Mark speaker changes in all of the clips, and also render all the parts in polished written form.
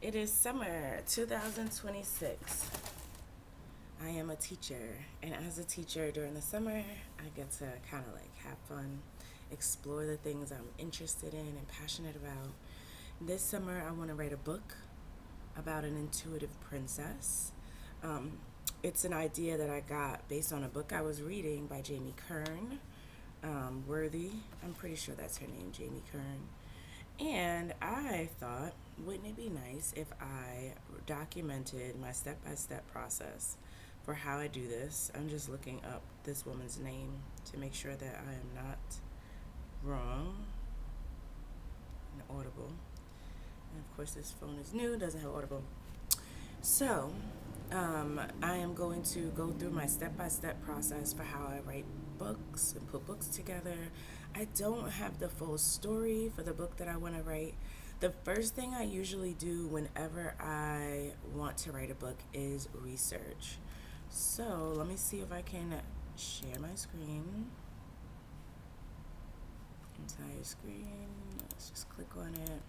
Speaker 1: It is summer 2026. I am a teacher, and as a teacher during the summer, I get to kind of like have fun, explore the things I'm interested in and passionate about. This summer, I want to write a book about an intuitive princess. Um, it's an idea that I got based on a book I was reading by Jamie Kern, Worthy. I'm pretty sure that's her name, Jamie Kern. And I thought, wouldn't it be nice if I documented my step by step process for how I do this? I'm just looking up this woman's name to make sure that I am not wrong and Audible. And of course, this phone is new, doesn't have Audible. So, I am going to go through my step by step process for how I write books and put books together. I don't have the full story for the book that I want to write. The first thing I usually do whenever I want to write a book is research. So, let me see if I can share my screen. Entire screen. Let's just click on it.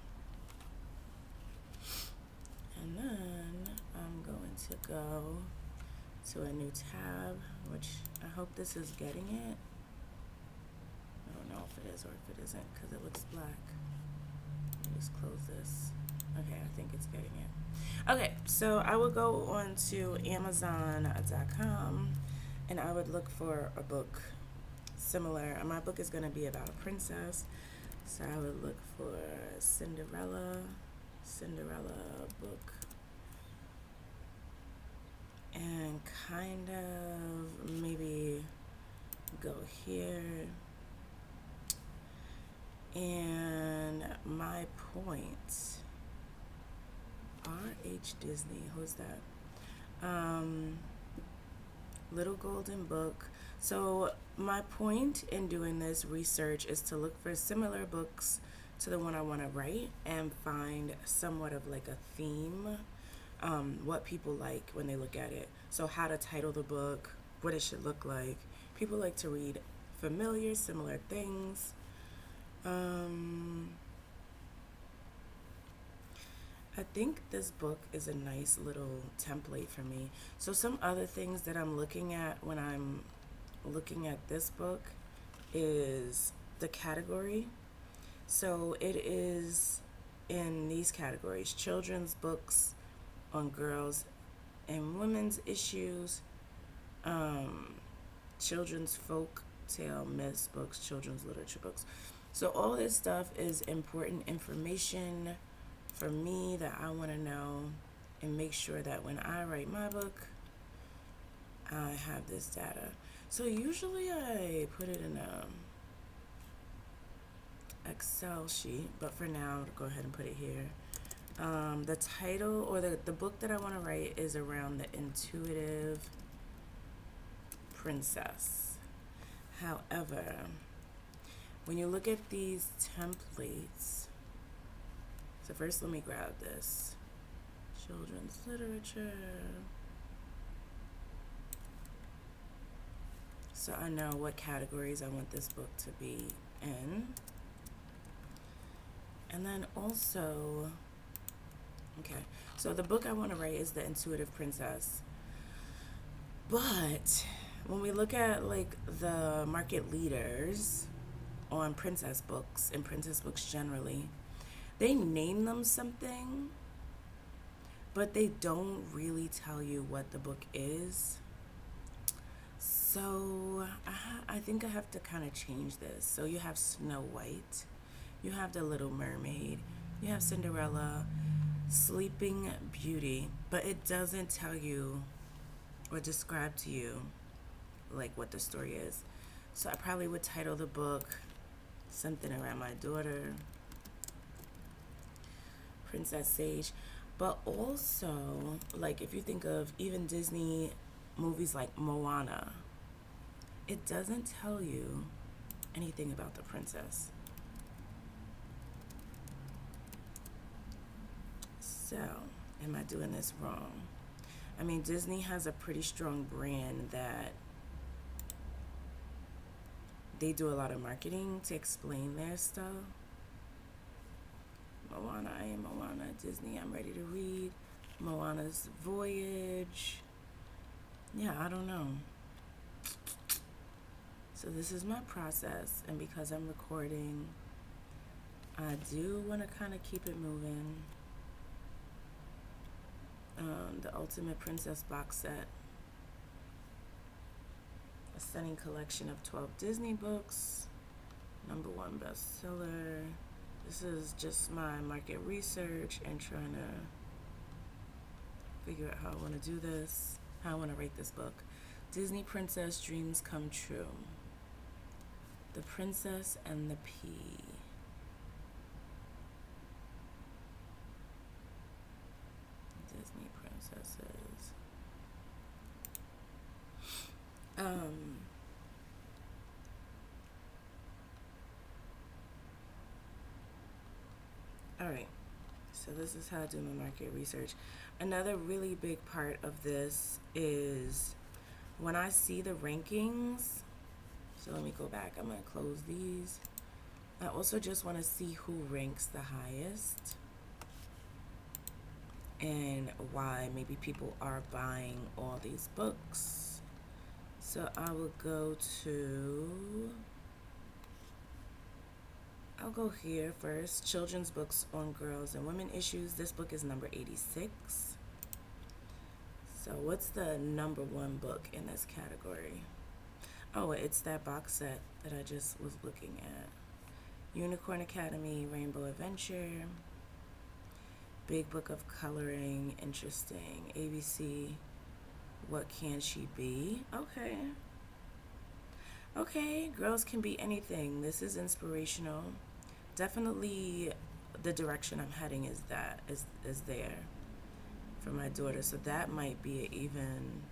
Speaker 1: And then I'm going to go to a new tab, which I hope this is getting it. I don't know if it is or if it isn't because it looks black. Let me just close this. Okay, I think it's getting it. Okay, so I would go on to Amazon.com and I would look for a book similar. My book is going to be about a princess, so I would look for Cinderella book, and kind of maybe go here. And my point, R.H. Disney, who's that? Little Golden Book. So my point in doing this research is to look for similar books to the one I want to write and find somewhat of like a theme, what people like when they look at it. So how to title the book, what it should look like. People like to read familiar, similar things. I think this book is a nice little template for me. So some other things that I'm looking at when I'm looking at this book is the category. So it is in these categories: children's books on girls and women's issues, um, children's folk tale myths books, children's literature books. So all this stuff is important information for me that I want to know and make sure that when I write my book, I have this data. So usually I put it in a Excel sheet, but for now, I'll go ahead and put it here. The title or the book that I want to write is around the intuitive princess. However, when you look at these templates, so first let me grab this. Children's literature. So I know what categories I want this book to be in. And then also, okay, so the book I want to write is The Intuitive Princess. But when we look at like the market leaders on princess books and princess books generally, they name them something, but they don't really tell you what the book is. So I think I have to kind of change this. So you have Snow White, you have The Little Mermaid, you have Cinderella, Sleeping Beauty, but it doesn't tell you or describe to you like what the story is. So I probably would title the book something around my daughter, Princess Sage. But also, like if you think of even Disney movies like Moana, it doesn't tell you anything about the princess. So, am I doing this wrong? I mean, Disney has a pretty strong brand that they do a lot of marketing to explain their stuff. Moana, I am Moana. Disney, I'm ready to read. Moana's Voyage. Yeah, I don't know. So this is my process, and because I'm recording, I do want to kind of keep it moving. The Ultimate Princess box set. A stunning collection of 12 Disney books. #1 bestseller. This is just my market research and trying to figure out how I want to do this, how I want to rate this book. Disney Princess Dreams Come True. The Princess and the Pea. Disney princesses. All right. So this is how I do my market research. Another really big part of this is when I see the rankings. So let me go back. I'm going to close these. I also just want to see who ranks the highest and why maybe people are buying all these books. So I will go I'll go here first. Children's books on girls and women issues. This book is number 86. So what's the #1 book in this category? Oh, it's that box set that I just was looking at. Unicorn Academy, Rainbow Adventure, Big Book of Coloring, interesting. ABC, What Can She Be? Okay. Okay, girls can be anything. This is inspirational. Definitely the direction I'm heading is there for my daughter. So that might be an even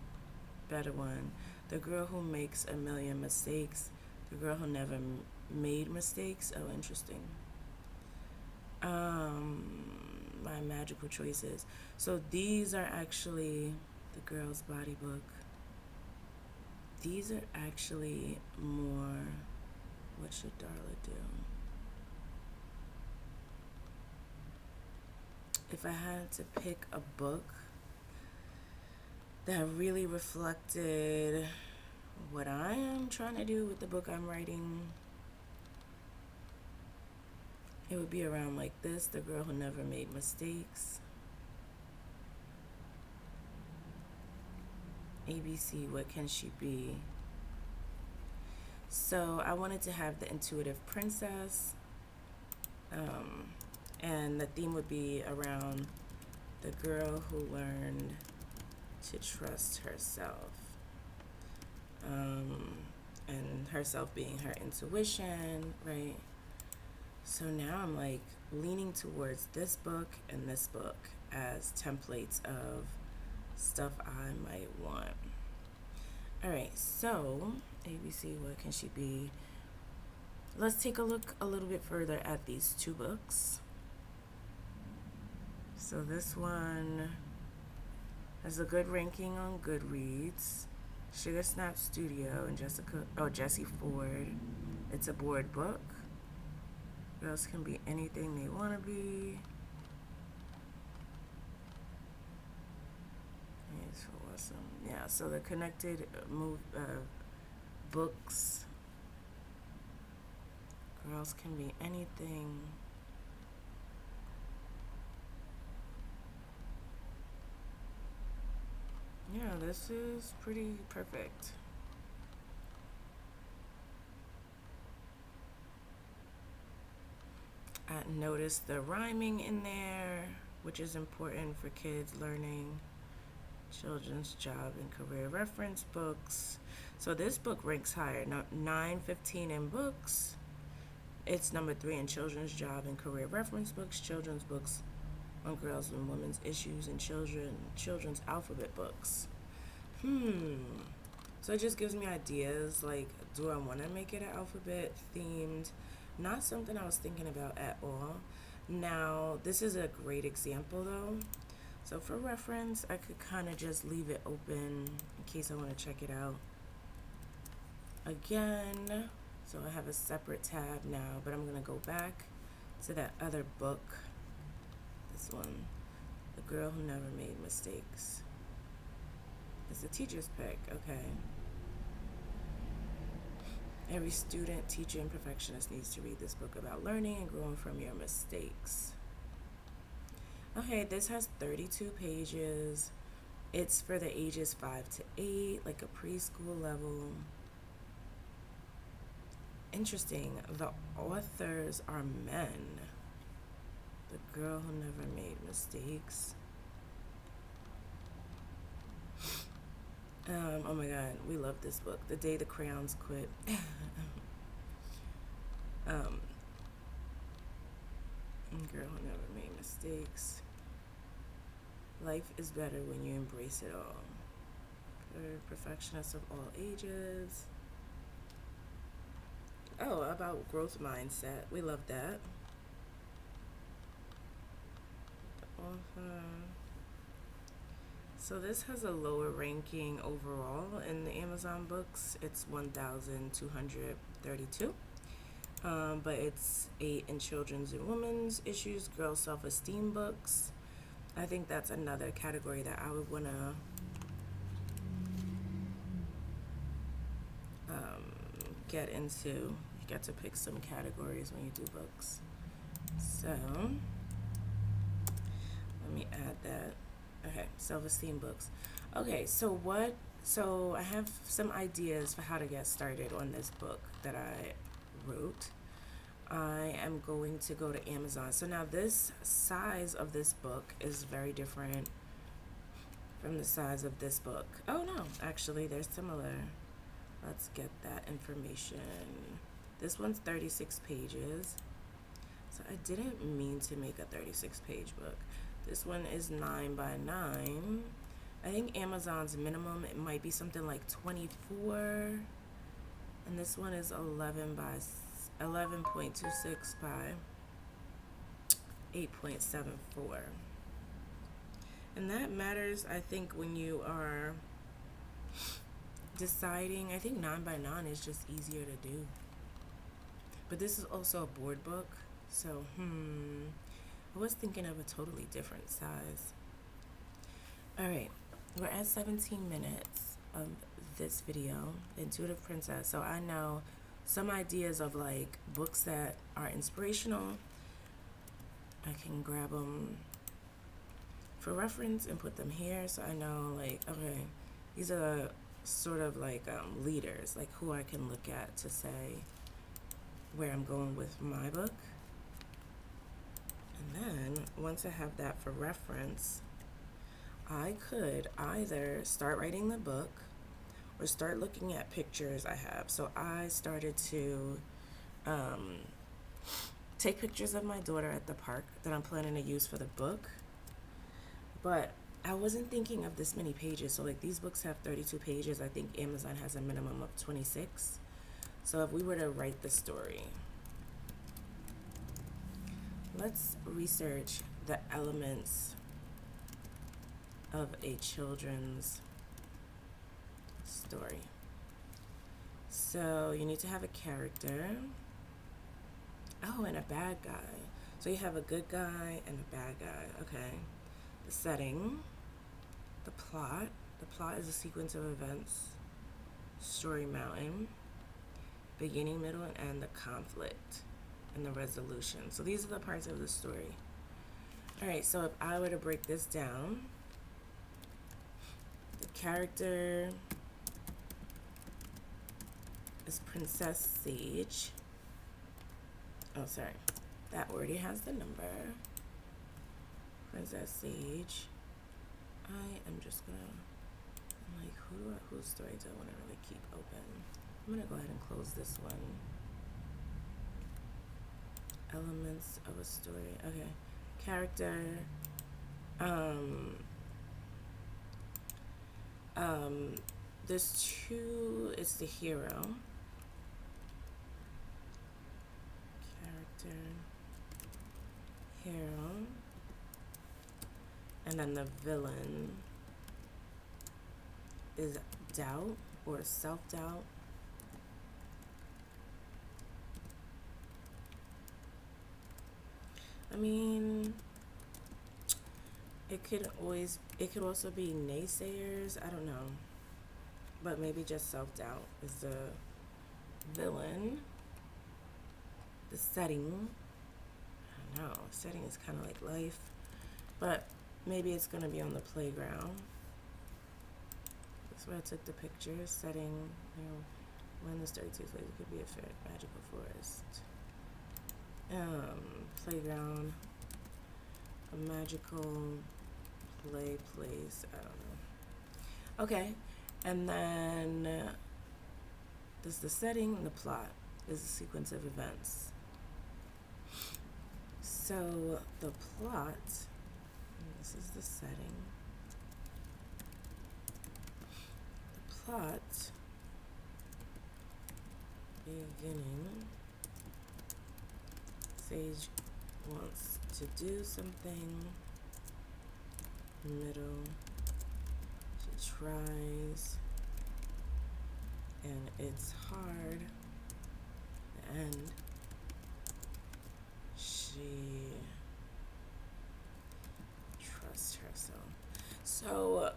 Speaker 1: better one. The Girl Who Makes a Million Mistakes. The Girl Who Never Made Mistakes. Oh, interesting. My Magical Choices. So these are actually the girl's body book. These are actually more, what should Darla do? If I had to pick a book that really reflected what I am trying to do with the book I'm writing, it would be around like this, The Girl Who Never Made Mistakes. ABC, What Can She Be? So I wanted to have the intuitive princess, and the theme would be around the girl who learned to trust herself, and herself being her intuition, right? So now I'm like leaning towards this book and this book as templates of stuff I might want. All right, so ABC, What Can She Be? Let's take a look a little bit further at these two books. So this one has a good ranking on Goodreads. Sugar Snap Studio and Jessie Ford. It's a board book. Girls can be anything they want to be. It's awesome. Yeah, so the connected books. Girls can be anything. Yeah, this is pretty perfect. I noticed the rhyming in there, which is important for kids learning. Children's Job and Career Reference books. So this book ranks higher. Now 915 in books. It's #3 in Children's Job and Career Reference books. Children's books on girls and women's issues and children's alphabet books. So it just gives me ideas, like, do I want to make it an alphabet themed? Not something I was thinking about at all. Now, this is a great example though. So for reference, I could kind of just leave it open in case I want to check it out again. So I have a separate tab now, but I'm going to go back to that other book this one. The Girl Who Never Made Mistakes. It's a teacher's pick, okay. Every student, teacher, and perfectionist needs to read this book about learning and growing from your mistakes. Okay, this has 32 pages. It's for the ages 5 to 8, like a preschool level. Interesting. The authors are men. The Girl Who Never Made Mistakes. Oh my god, we love this book. The Day the Crayons Quit. Girl Who Never Made Mistakes. Life is better when you embrace it all. For perfectionists of all ages. Oh, about growth mindset. We love that. So this has a lower ranking overall in the Amazon books. It's 1,232. But it's 8 in children's and women's issues, girl self-esteem books. I think that's another category that I would want to get into. You get to pick some categories when you do books. So let me add that. Okay, self-esteem books. Okay, so I have some ideas for how to get started on this book that I wrote. I am going to go to Amazon. So now this size of this book is very different from the size of this book. Oh no, actually they're similar. Let's get that information. This one's 36 pages. So I didn't mean to make a 36-page book. This one is 9 by 9. I think Amazon's minimum, it might be something like 24. And this one is 11.26 by 8.74. And that matters, I think, when you are deciding. I think 9 by 9 is just easier to do. But this is also a board book. So, I was thinking of a totally different size. Alright, we're at 17 minutes of this video, Intuitive Princess. So I know some ideas of like books that are inspirational. I can grab them for reference and put them here, so I know like, okay, these are sort of like leaders, like who I can look at to say where I'm going with my book. And then once I have that for reference, I could either start writing the book or start looking at pictures I have. So I started to take pictures of my daughter at the park that I'm planning to use for the book. But I wasn't thinking of this many pages. So like these books have 32 pages. I think Amazon has a minimum of 26. So if we were to write the story, let's research the elements of a children's story. So you need to have a character. Oh, and a bad guy. So you have a good guy and a bad guy. Okay. The setting, the plot. The plot is a sequence of events. Story mountain. Beginning, middle, and end, the conflict and the resolution. So these are the parts of the story. Alright, so if I were to break this down, the character is Princess Sage. Oh, sorry. That already has the number. Princess Sage. I am just gonna, I'm like, whose story do I want to really keep open? I'm gonna go ahead and close this one. Elements of a story. Okay. Character. There's two. It's the hero. Character. Hero. And then the villain is doubt or self-doubt. I mean, it could also be naysayers. I don't know. But maybe just self-doubt is the villain. The setting, I don't know, setting is kind of like life, but maybe it's going to be on the playground. That's where I took the picture. Setting, when the story takes place, it could be a magical forest. Playground, a magical place, I don't know. Okay, and then this is the setting and the plot is a sequence of events. So the plot, this is the setting. The plot, beginning, Sage wants to do something. Middle, she tries, and it's hard. The end, she trusts herself. So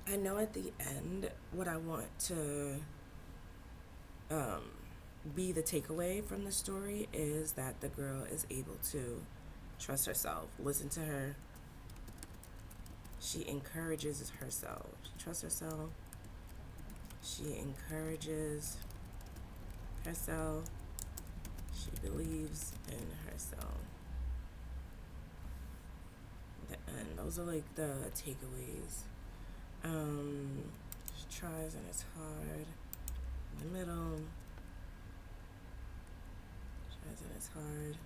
Speaker 1: I know at the end what I want to be the takeaway from the story is that the girl is able to trust herself, listen to her. She encourages herself. She trusts herself. She encourages herself. She believes in herself. The end. Those are like the takeaways. She tries and it's hard. In the middle. Tries and it's hard.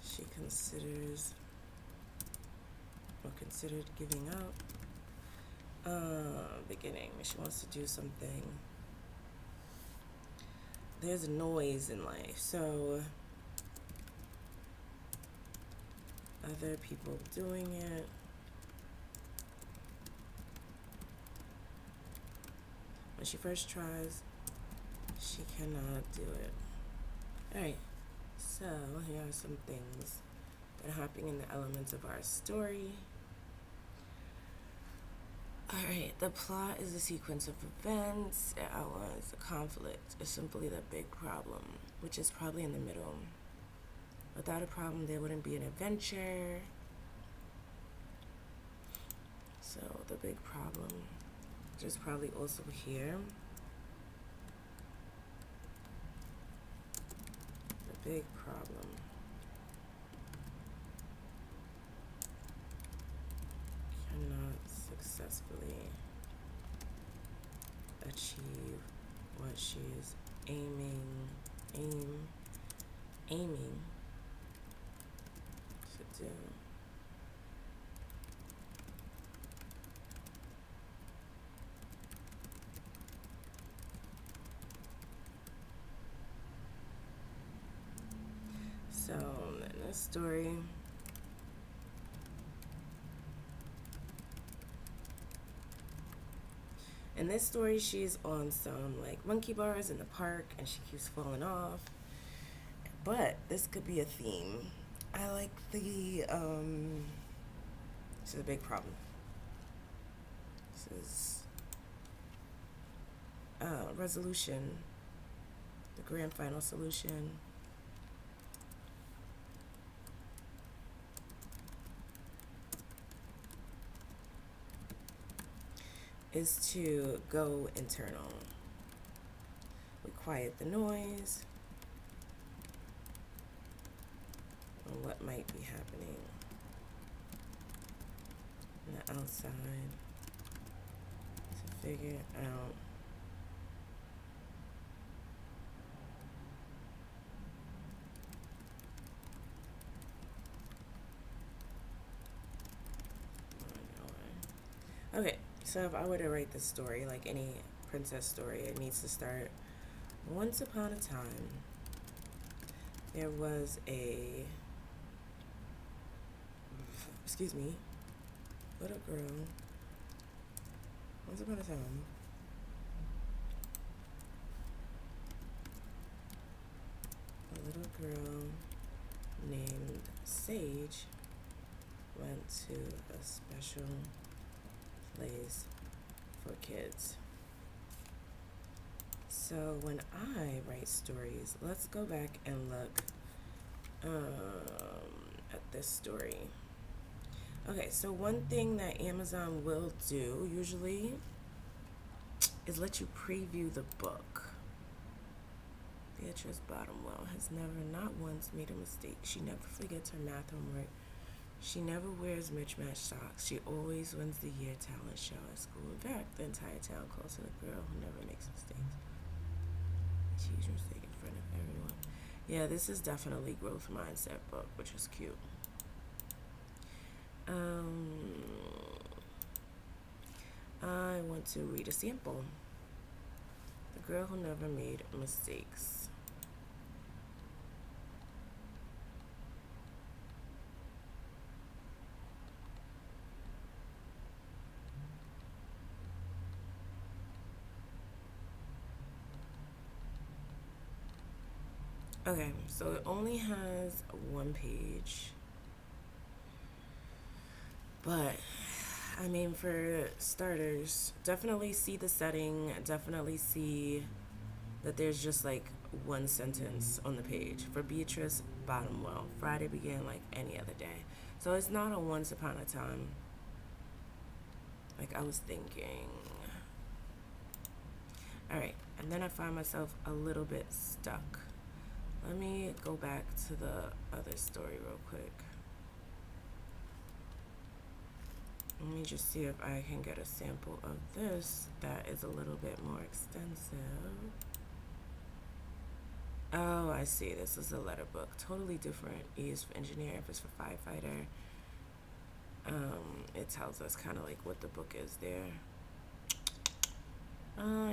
Speaker 1: She considered giving up. Beginning. She wants to do something. There's noise in life, so other people doing it. When she first tries, she cannot do it. Alright, so here are some things that are happening in the elements of our story. Alright, the plot is a sequence of events. It outlines the conflict. It's simply the big problem, which is probably in the middle. Without a problem, there wouldn't be an adventure. So the big problem, which is probably also here. The big problem. Cannot successfully achieve what she is aiming to do. So in this story, she's on some like monkey bars in the park and she keeps falling off. But this could be a theme. I like the this is a big problem. This is resolution, the grand final solution. Is to go internal. We quiet the noise on what might be happening on the outside to figure out okay. So if I were to write this story, like any princess story, it needs to start once upon a time. There was a little girl. Once upon a time, a little girl named Sage went to a special place for kids. So when I write stories, let's go back and look at this story. Okay, so one thing that Amazon will do usually is let you preview the book. Beatrice Bottomwell has never, not once, made a mistake. She never forgets her math homework. She never wears mismatched socks. She always wins the year talent show at school. In fact, the entire town calls her the girl who never makes mistakes. Huge mistake in front of everyone. Yeah, this is definitely growth mindset book, which is cute. I want to read a sample. The girl who never made mistakes. Okay, so it only has one page. But, I mean, for starters, definitely see the setting. Definitely see that there's just like one sentence on the page. For Beatrice Bottomwell, Friday began like any other day. So it's not a once upon a time. Like I was thinking. Alright, and then I find myself a little bit stuck. Let me go back to the other story real quick. Let me just see if I can get a sample of this that is a little bit more extensive. Oh, I see. This is a letter book. Totally different. E is for engineer, F is for firefighter. It tells us kind of like what the book is there.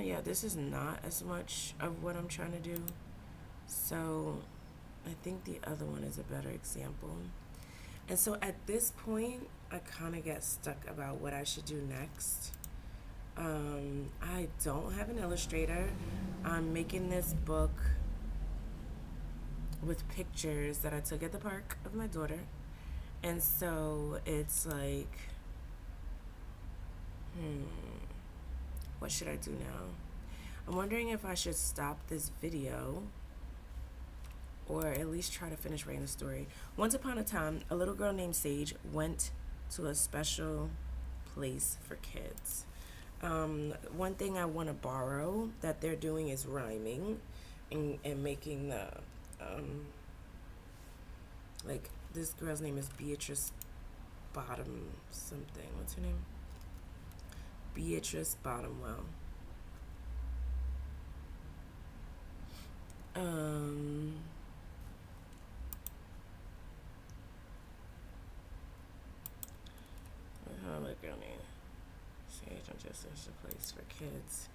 Speaker 1: Yeah, this is not as much of what I'm trying to do. So I think the other one is a better example. And so at this point, I kind of get stuck about what I should do next. I don't have an illustrator. I'm making this book with pictures that I took at the park of my daughter. And so it's like, what should I do now? I'm wondering if I should stop this video or at least try to finish writing the story. Once upon a time, a little girl named Sage went to a special place for kids. One thing I want to borrow that they're doing is rhyming and making the, like, this girl's name is Beatrice Bottom something. What's her name? Beatrice Bottomwell. Look at me. Sage and just such a place for kids.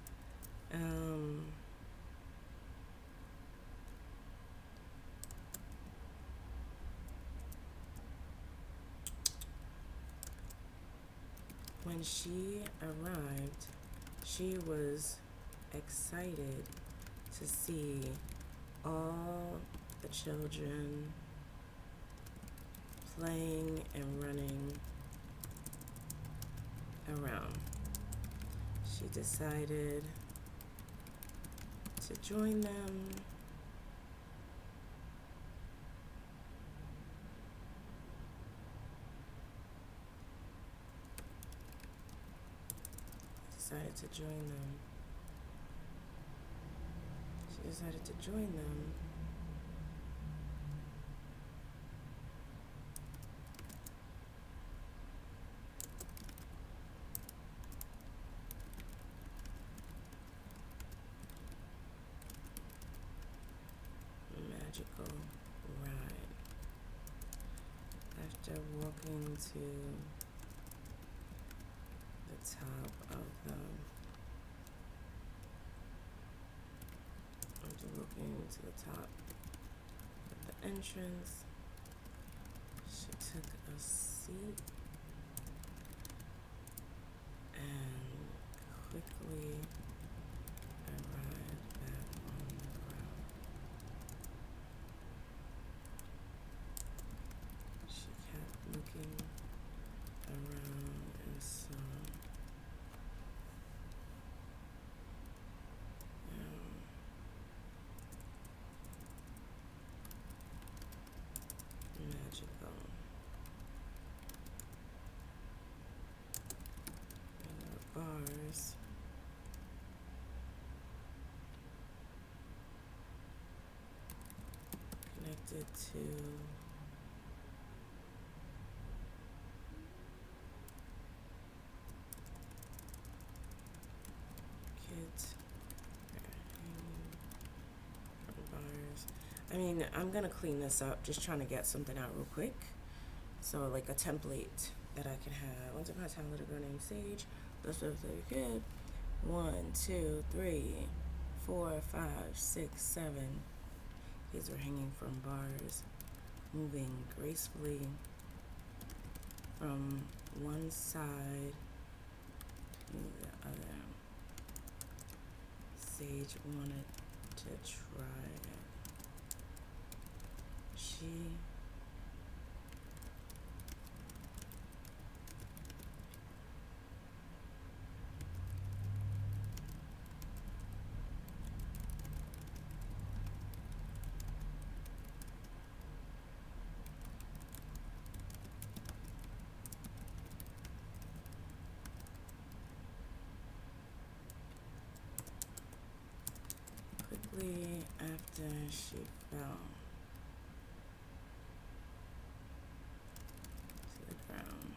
Speaker 1: When she arrived, she was excited to see all the children playing and running around. She decided to join them. Decided to join them. She decided to join them. Magical ride. After walking to the top of the entrance, she took a seat and quickly arrived back on the ground. She kept looking bars. Connected to kids. Bars. I mean, I'm gonna clean this up, just trying to get something out real quick. So like a template that I can have. Once upon a time, a little girl named Sage. This was a kid. 1, 2, 3, 4, 5, 6, 7. Kids were hanging from bars, moving gracefully from one side to the other. Sage wanted to try it. She quickly after she fell to the ground.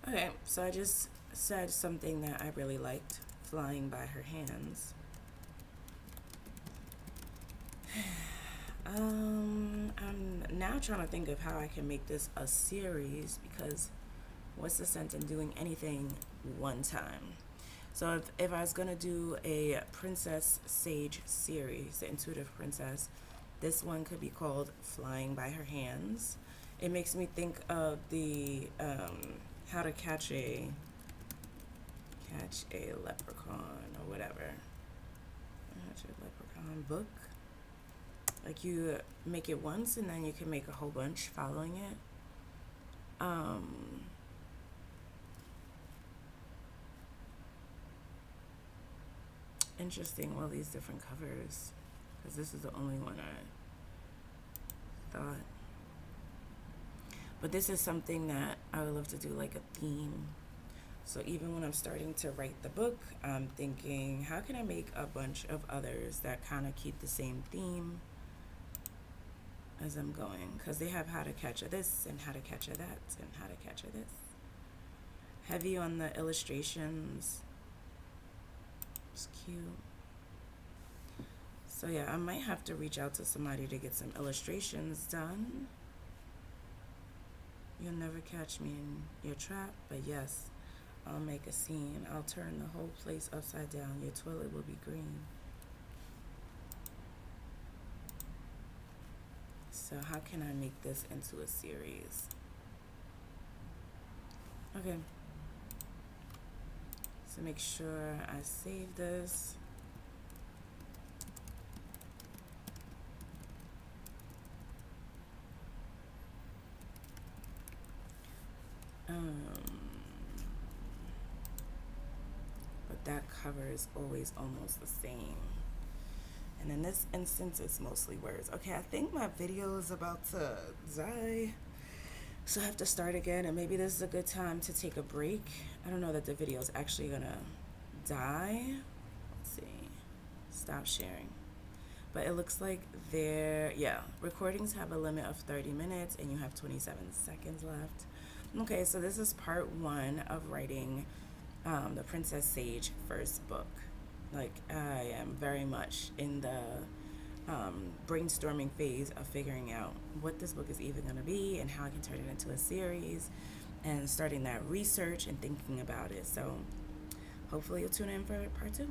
Speaker 1: Okay, so I just said something that I really liked, flying by her hands. I'm now trying to think of how I can make this a series, because what's the sense in doing anything one time? So if I was going to do a Princess Sage series, the Intuitive Princess, this one could be called Flying by Her Hands. It makes me think of the How to Catch a Leprechaun or whatever. Catch a Leprechaun book. Like you make it once and then you can make a whole bunch following it. Interesting, all these different covers, because this is the only one I thought. But this is something that I would love to do, like a theme. So even when I'm starting to write the book, I'm thinking, how can I make a bunch of others that kind of keep the same theme as I'm going? Because they have how to catch a this and how to catch a that and how to catch a this. Heavy on the illustrations. It's cute. So yeah, I might have to reach out to somebody to get some illustrations done. You'll never catch me in your trap, but yes, I'll make a scene. I'll turn the whole place upside down. Your toilet will be green. So how can I make this into a series? Okay. So make sure I save this. But that cover is always almost the same. And in this instance, it's mostly words. Okay, I think my video is about to die. So I have to start again, and maybe this is a good time to take a break. I don't know that the video is actually gonna die. Let's see. Stop sharing. But it looks like recordings have a limit of 30 minutes and you have 27 seconds left. Okay, so this is part 1 of writing the Princess Sage first book. Like, I am very much in the brainstorming phase of figuring out what this book is even going to be and how I can turn it into a series, and starting that research and thinking about it. So hopefully you'll tune in for part 2.